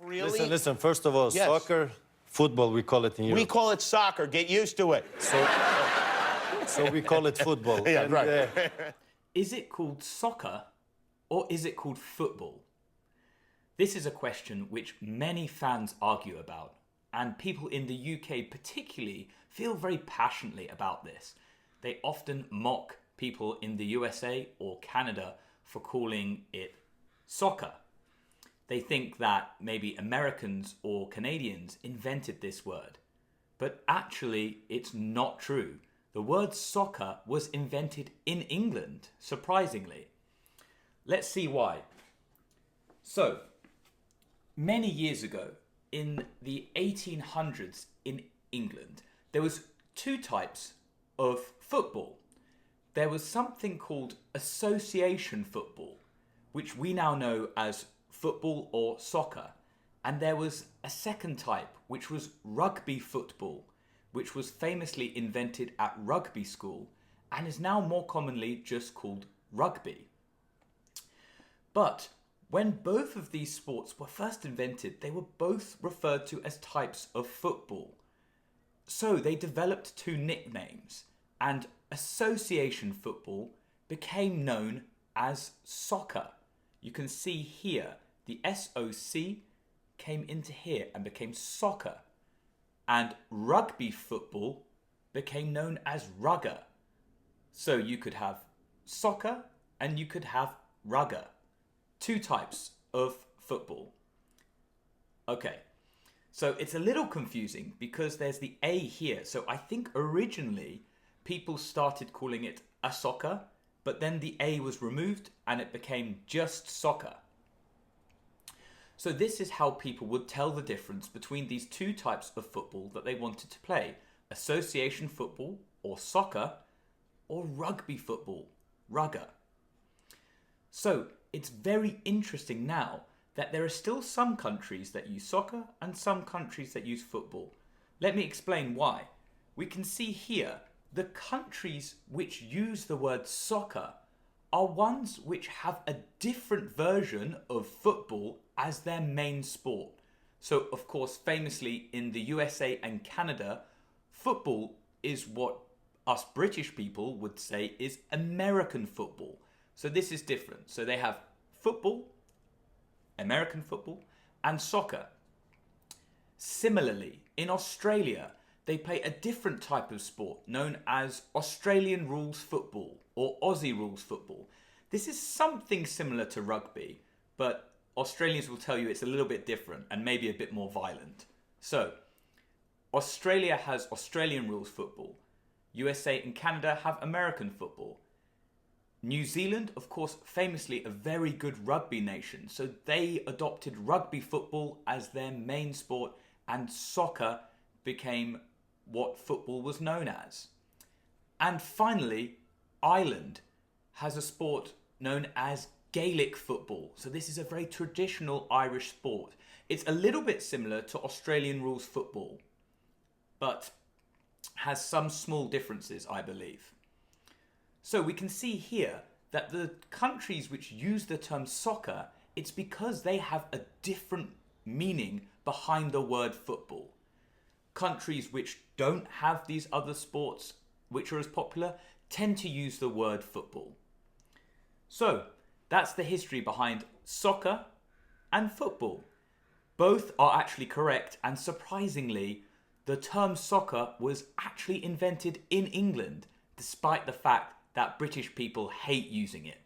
Really? Listen, first of all, Yes. soccer, football, we call it in Europe. We call it soccer. Get used to it. So we call it football. Yeah, And, right. Is it called soccer or is it called football? This is a question which many fans argue about, and people in the UK particularly feel very passionately about this. They often mock people in the USA or Canada for calling it soccer. They think that maybe Americans or Canadians invented this word. But actually, it's not true. The word soccer was invented in England, surprisingly. Let's see why. So, many years ago, in the 1800s in England, there was two types of football. There was something called association football, which we now know as football or soccer. And there was a second type, which was rugby football, which was famously invented at rugby school and is now more commonly just called rugby. But when both of these sports were first invented, they were both referred to as types of football. So they developed two nicknames, and association football became known as soccer. You can see here, the SOC came into here and became soccer. And rugby football became known as rugger. So you could have soccer and you could have rugger. Two types of football. Okay, so it's a little confusing because there's the A here. So I think originally people started calling it a soccer, but then the A was removed and it became just soccer. So this is how people would tell the difference between these two types of football that they wanted to play. Association football, or soccer, or rugby football, rugger. So it's very interesting now that there are still some countries that use soccer and some countries that use football. Let me explain why. We can see here the countries which use the word soccer are ones which have a different version of football as their main sport. So, of course, famously in the USA and Canada, football is what us British people would say is American football. So this is different. So they have football, American football, and soccer. Similarly, in Australia, they play a different type of sport known as Australian rules football or Aussie rules football. This is something similar to rugby, but Australians will tell you it's a little bit different and maybe a bit more violent. So, Australia has Australian rules football. USA and Canada have American football. New Zealand, of course, famously a very good rugby nation, so they adopted rugby football as their main sport, and soccer became what football was known as. And finally, Ireland has a sport known as Gaelic football. So this is a very traditional Irish sport. It's a little bit similar to Australian rules football, but has some small differences, I believe. So we can see here that the countries which use the term soccer, it's because they have a different meaning behind the word football. Countries which don't have these other sports which are as popular tend to use the word football. So that's the history behind soccer and football. Both are actually correct, and surprisingly, the term soccer was actually invented in England, despite the fact that British people hate using it.